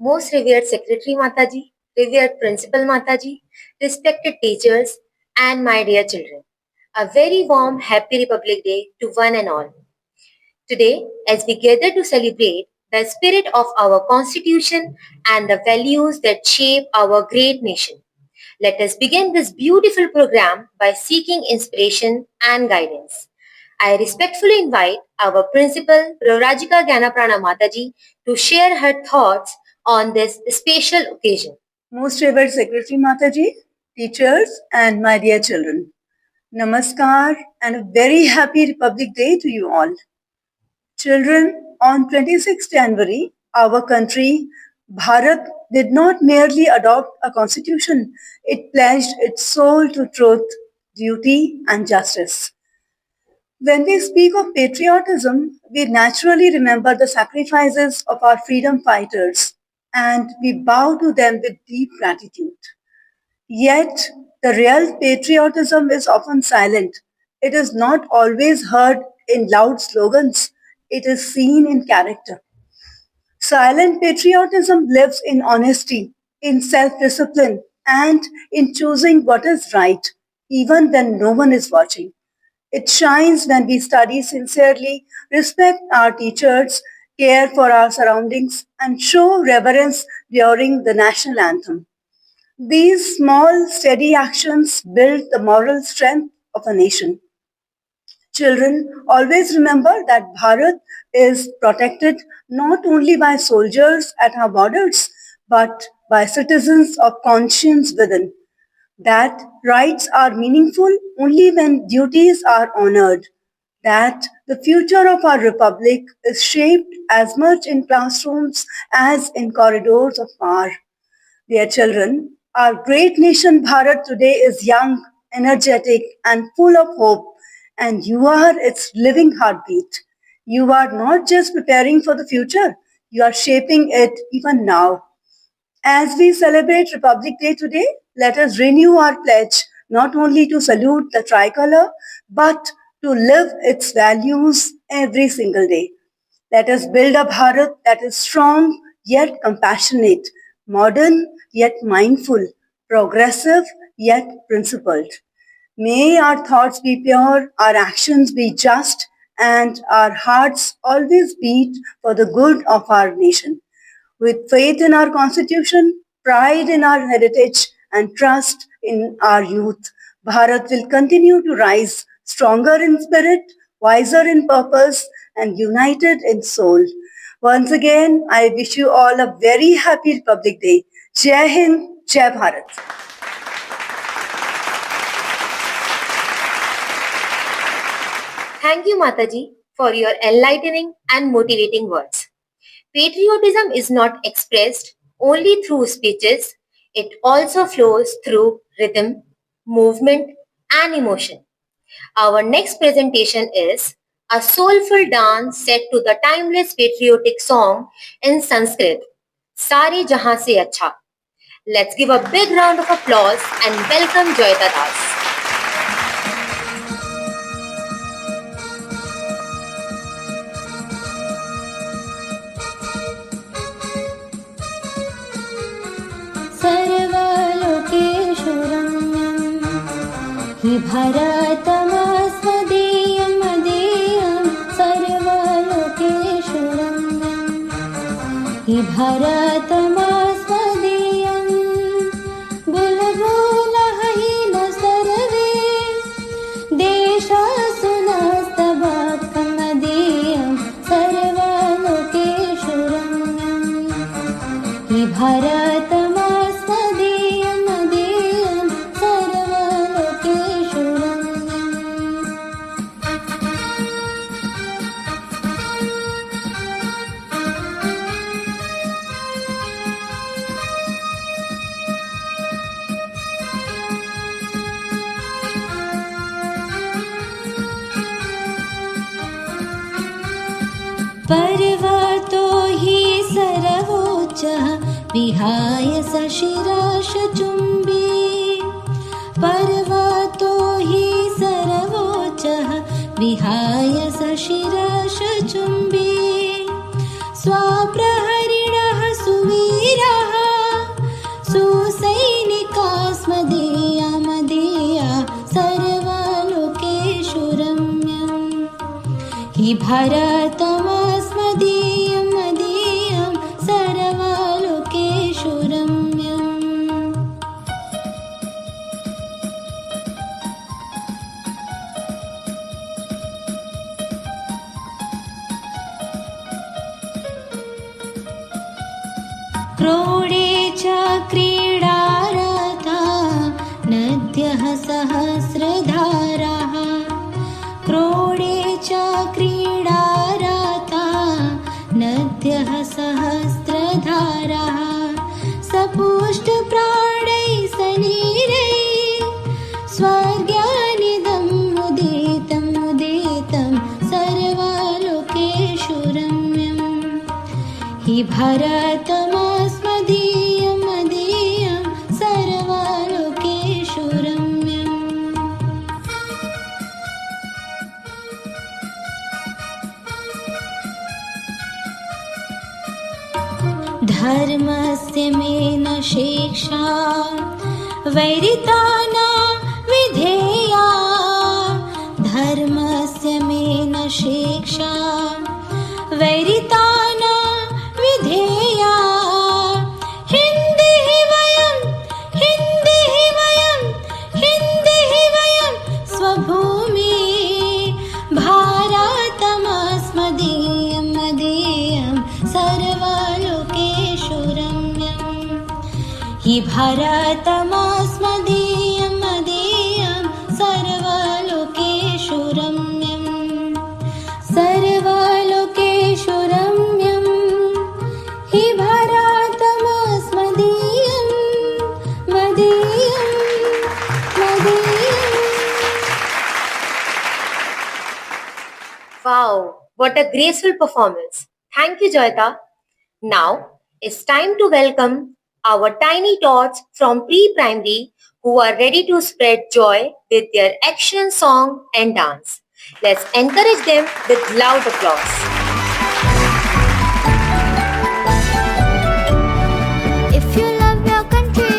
Most revered Secretary Mataji, revered Principal Mataji, respected teachers, and my dear children. A very warm, happy Republic Day to one and all. Today, as we gather to celebrate the spirit of our Constitution and the values that shape our great nation, let us begin this beautiful program by seeking inspiration and guidance. I respectfully invite our principal, Rajika Gyanaprana Mataji, to share her thoughts on this special occasion. Most revered Secretary Mataji, teachers, and my dear children. Namaskar and a very happy Republic Day to you all. Children, on 26 January, our country, Bharat, did not merely adopt a constitution, it pledged its soul to truth, duty, and justice. When we speak of patriotism, we naturally remember the sacrifices of our freedom fighters and we bow to them with deep gratitude. Yet, the real patriotism is often silent. It is not always heard in loud slogans, it is seen in character. Silent patriotism lives in honesty, in self discipline, and in choosing what is right, even when no one is watching. It shines when we study sincerely, respect our teachers, care for our surroundings, and show reverence during the national anthem. These small, steady actions build the moral strength of a nation. Children, always remember that Bharat is protected not only by soldiers at our borders, but by citizens of conscience within. That rights are meaningful only when duties are honored. That the future of our republic is shaped as much in classrooms as in corridors of power. Dear children, our great nation Bharat today is young, energetic, and full of hope, and you are its living heartbeat. You are not just preparing for the future, you are shaping it even now. As we celebrate Republic Day today, let us renew our pledge not only to salute the tricolor, but to live its values every single day. Let us build a Bharat that is strong yet compassionate, modern yet mindful, progressive yet principled. May our thoughts be pure, our actions be just, and our hearts always beat for the good of our nation. With faith in our constitution, pride in our heritage, and trust in our youth, Bharat will continue to rise stronger in spirit, wiser in purpose, and united in soul. Once again, I wish you all a very happy Republic Day. Jai Hind, Jai Bharat. Thank you, Mataji, for your enlightening and motivating words. Patriotism is not expressed only through speeches, it also flows through rhythm, movement, and emotion. Our next presentation is a soulful dance set to the timeless patriotic song in Sanskrit, Sare Jahan Se Acha. Let's give a big round of applause and welcome Joyita Das. हि भारतमस्मदीयं मदीयं सर्वलोकेषु रम्यं हि भारतमस्मदीयं बुलबुलः हि न सर्वे देशसुनस्तभक्तं मदीयं सर्वलोकेषु रम्यं हि भारतमस्मदीयं मदीयं सर्वलोकेषु पर्वतो हि सर्वोच्चः विहाय सशिरश् चुम्बी पर्वतो हि सर्वोच्चः विहाय सशिरश् चुम्बी स्वप्रहरिणः सुवीर हि भरतमस्मदीयं मदीयं सर्वलोकेषु रम्यम्। क्रोडे च क्रीडारता नद्यः सहस्रधाराः। क्रोडे च क्रीडारता नद्यः सहस्रधाराः। सपुष्टप्राणैः सनीरैः स्वर्गानिदम् उदितम् उदितं सर्वलोकेषु रम्यम्। हि भरतमस्मदीयं मदीयं सर्वलोकेषु रम्यम्। धर्मस्य मेन शिक्षा वैरिताना विधेया। धर्मस्य मेन शिक्षा वैरिताना विधेया। हिन्दिः वयं हिन्दिः वयं हिन्दिः वयं स्वभूमि। भारतमस्मदीयं मदीयं सर्वलोकेषु रम्यम्। हि भारतमस्मदीयं मदीयं सर्वलोकेषु रम्यम्। सर्वलोकेषु रम्यम्। हि भारतमस्मदीयं मदीयं मदीयम्। Wow, what a graceful performance. Thank you, Joyita. Now it's time to welcome our tiny tots from pre-primary who are ready to spread joy with their action, song and dance. Let's encourage them with loud applause. If you love your country,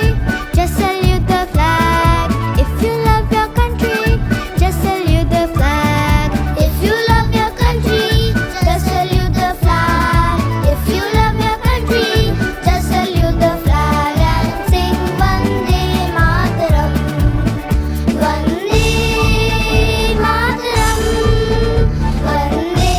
just salute the flag. If you love your country, just salute the flag. If you love your country, just salute the flag. If you love your country, just salute the flag and sing Vande Mataram. Vande Mataram. Vande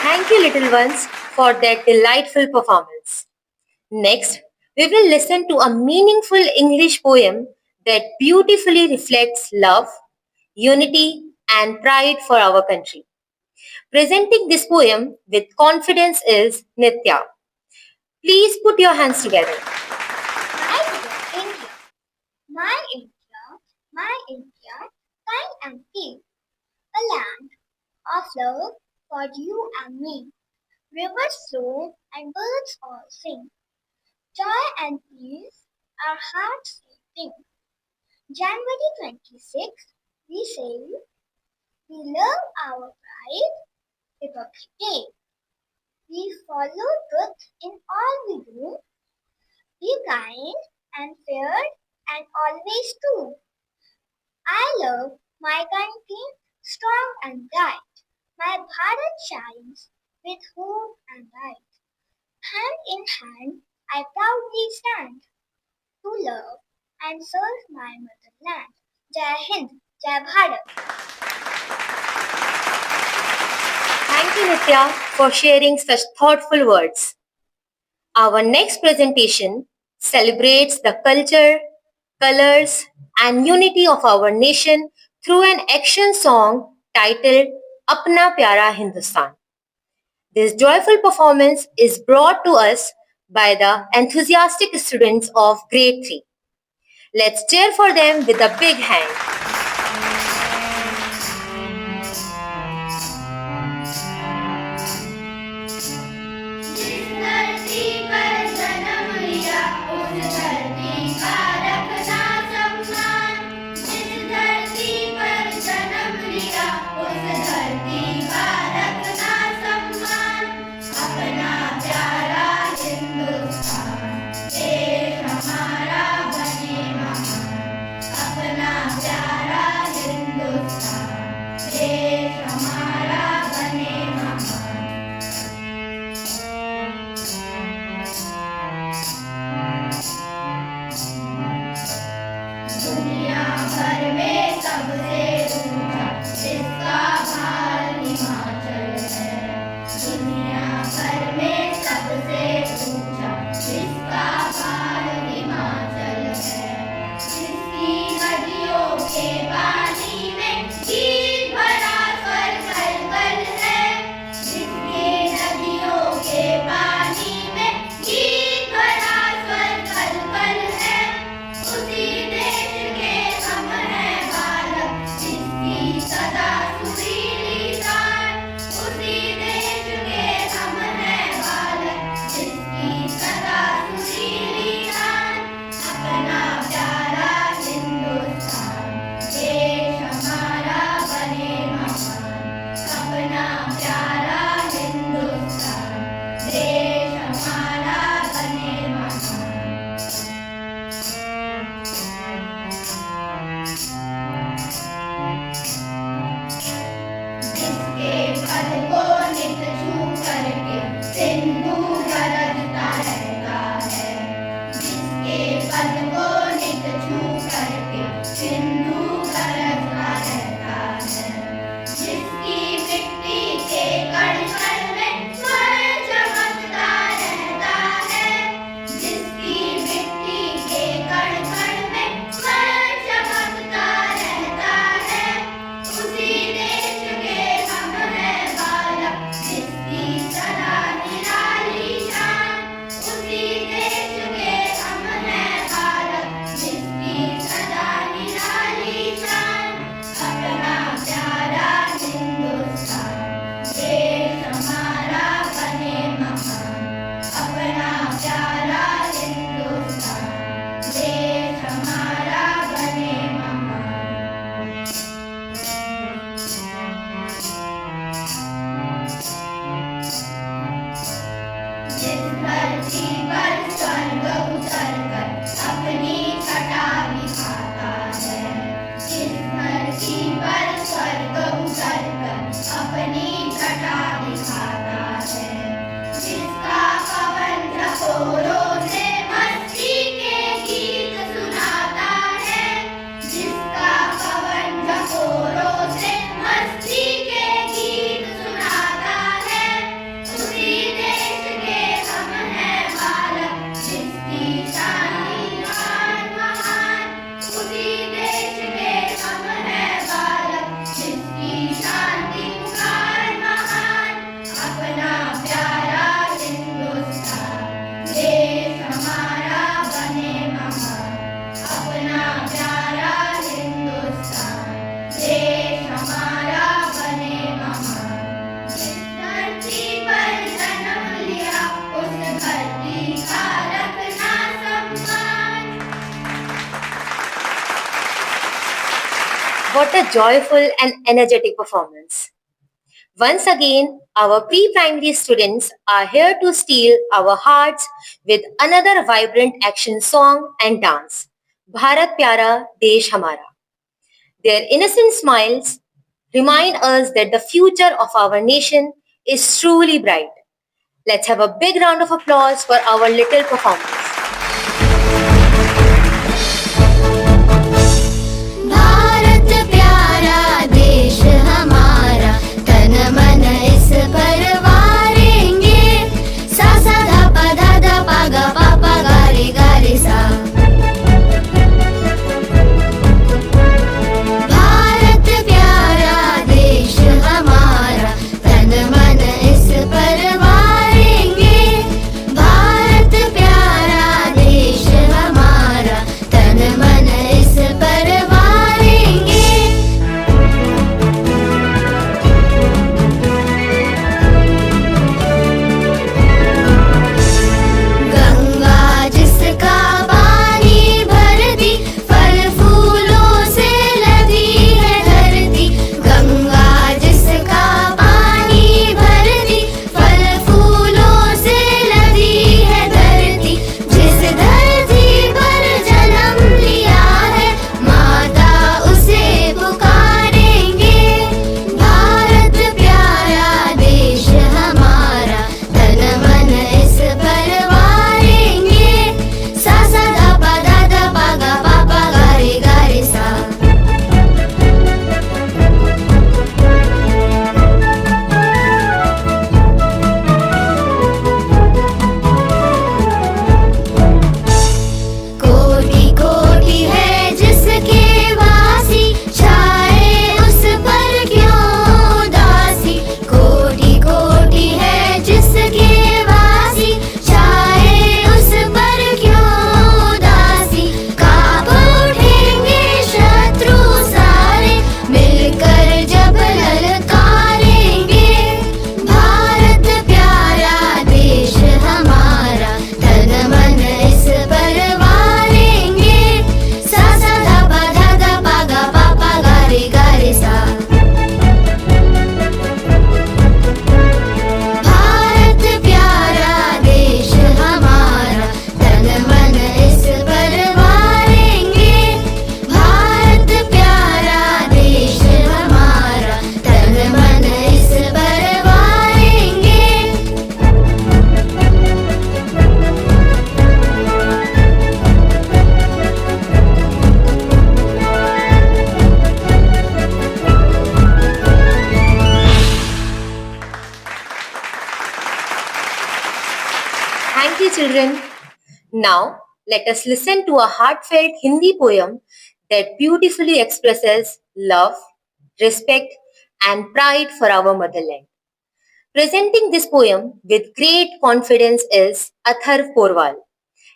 Thank you, little ones, for that delightful performance. Next, we will listen to a meaningful English poem that beautifully reflects love, unity, and pride for our country. Presenting this poem with confidence is Nitya. Please put your hands together. My India, my India, kind and pure, a land of love for you and me. Rivers flow and birds all sing. Joy and peace, our hearts sing. January 26th, we say, we love our pride, Republic Day. We follow truth in all we do. Be kind and fair and always true. I love my country, strong and bright. My Bharat shines with hope and light. Hand in hand, I proudly stand to love and serve my motherland. Jai Hind, Jai Bharat. Thank you, Nitya, for sharing such thoughtful words. Our next presentation celebrates the culture, colors, and unity of our nation through an action song titled Apna Pyara Hindustan. This joyful performance is brought to us by the enthusiastic students of Grade 3. Let's cheer for them with a big hand. अपना प्यारा What a joyful and energetic performance. Once again, our pre-primary students are here to steal our hearts with another vibrant action song and dance, Bharat Pyara Desh Hamara. Their innocent smiles remind us that the future of our nation is truly bright. Let's have a big round of applause for our little performers. Bharat प्यारा देश हमारा तन मन इस पर वारेंगे सा सा धा पा गा पा गा रे सा भारत प्यारा देश हमारा तन मन इस पर वारेंगे भारत प्यारा देश हमारा तन मन इस पर वारेंगे गंगा जिसका पानी भरती फल फूलों से लदी है धरती गंगा जिसका पानी भरती फल फूलों से लदी है धरती जिस धरती पर जन्म लिया है माता उसे पुकारेंगे भारत प्यारा देश हमारा तन मन इस पर वारेंगे सा सा धा पा गा पा गा रे सा कोटि कोटि है जिसके वासी छाए उस पर क्यों उदासी कोटि कोटि है जिसके वासी छाए उस पर क्यों उदासी कांप उठेंगे शत्रु सारे मिलकर जब ललकारेंगे भारत प्यारा देश हमारा तन मन इस पर वारेंगे सा सा धा पा गा पा गा रे सा भारत प्यारा देश हमारा तन मन इस पर वारेंगे भारत प्यारा देश हमारा तन मन इस पर वारेंगे Thank you, children. Now, let us listen to a heartfelt Hindi poem that beautifully expresses love, respect, and pride for our motherland. Presenting this poem with great confidence is Atharv Porwal.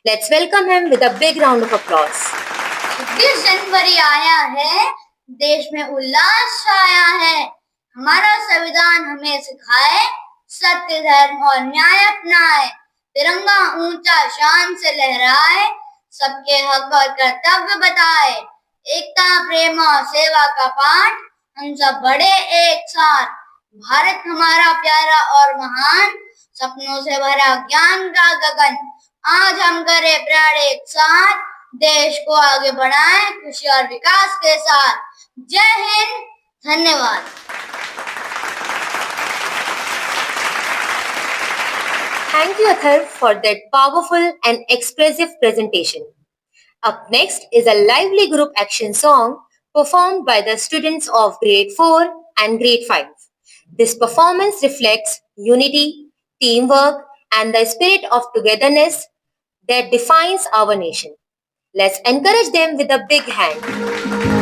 Let's welcome him with a big round of applause. 26 जनवरी आया है देश में उल्लास छाया है हमारा संविधान हमें सिखाए सत्य धर्म और न्याय अपनाए तिरंगा ऊंचा शान से लहराए सबके हक और कर्तव्य बताए एकता प्रेम और सेवा का पाठ हम सब बढ़े एक साथ भारत हमारा प्यारा और महान सपनों से भरा ज्ञान का गगन आज हम करें प्रण एक साथ देश को आगे बढ़ाएं खुशी और विकास के साथ जय हिंद धन्यवाद Thank you, Atharv, for that powerful and expressive presentation. Up next is a lively group action song performed by the students of grade 4 and grade 5. This performance reflects unity, teamwork, and the spirit of togetherness that defines our nation. Let's encourage them with a big hand.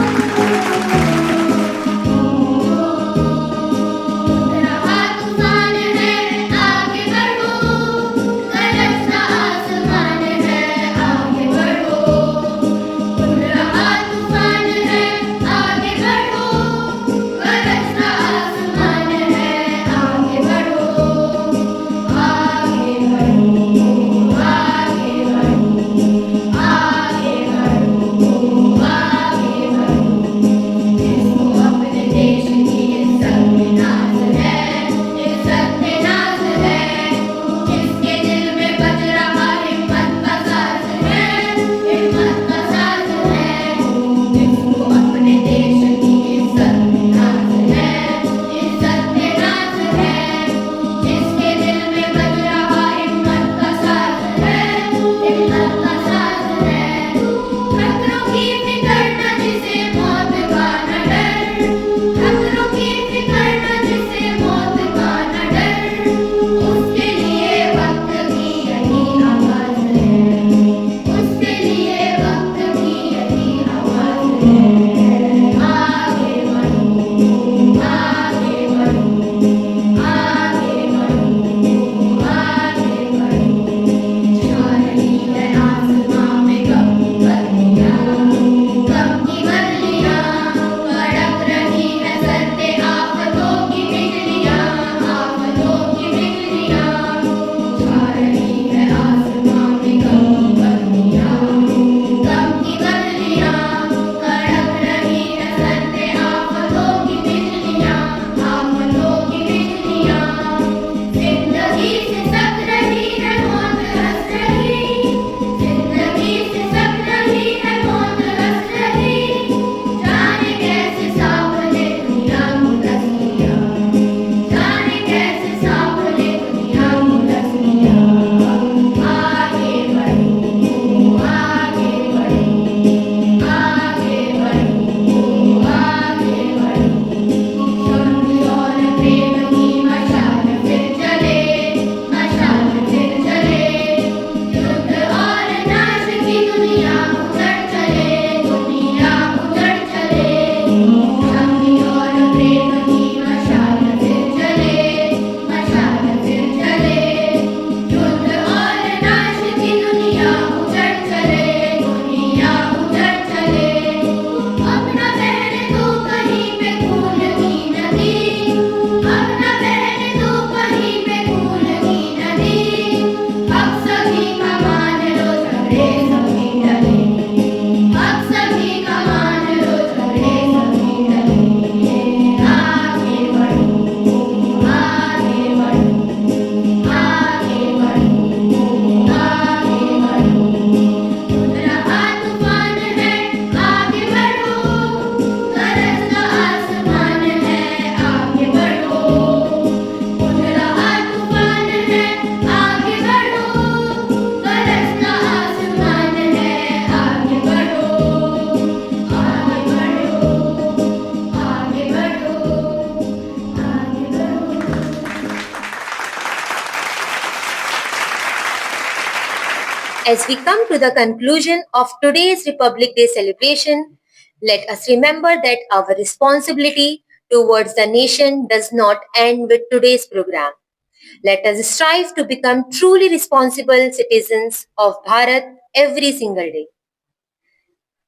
As we come to the conclusion of today's Republic Day celebration, let us remember that our responsibility towards the nation does not end with today's program. Let us strive to become truly responsible citizens of Bharat every single day.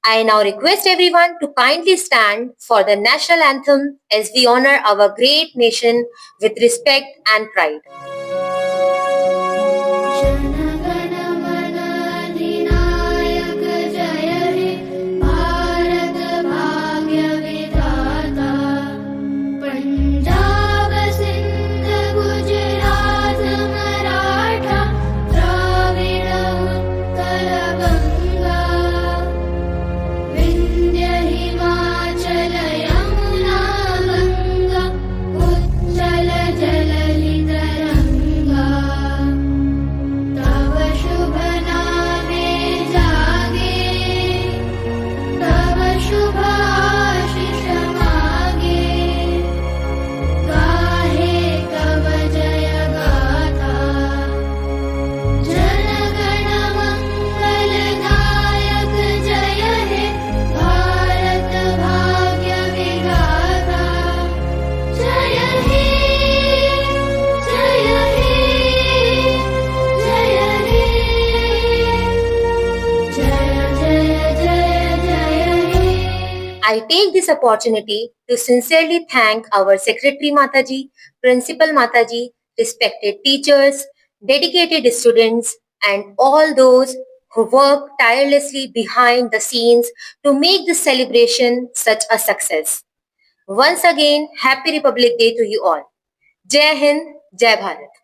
I now request everyone to kindly stand for the national anthem as we honor our great nation with respect and pride. Jana Gana Mana अधिनायक जय हे भारत भाग्य विधाता पंजाब सिंध गुजरात मराठा द्राविड उत्कल गंगा विंध्य हिमाचल यमुना गंगा उच्चल जलधि तरंगा तव शुभ नामे जागे तव शुभ आशीष मागे गाहे तव जय गाथा जनगण मंगल दायक जय हे भारत भाग्य विधाता जय हे जय हे जय हे जय जय जय जय हे I take this opportunity to sincerely thank our Secretary Mataji, Principal Mataji, respected teachers, dedicated students, and all those who work tirelessly behind the scenes to make this celebration such a success. Once again, Happy Republic Day to you all. Jai Hind, Jai Bharat.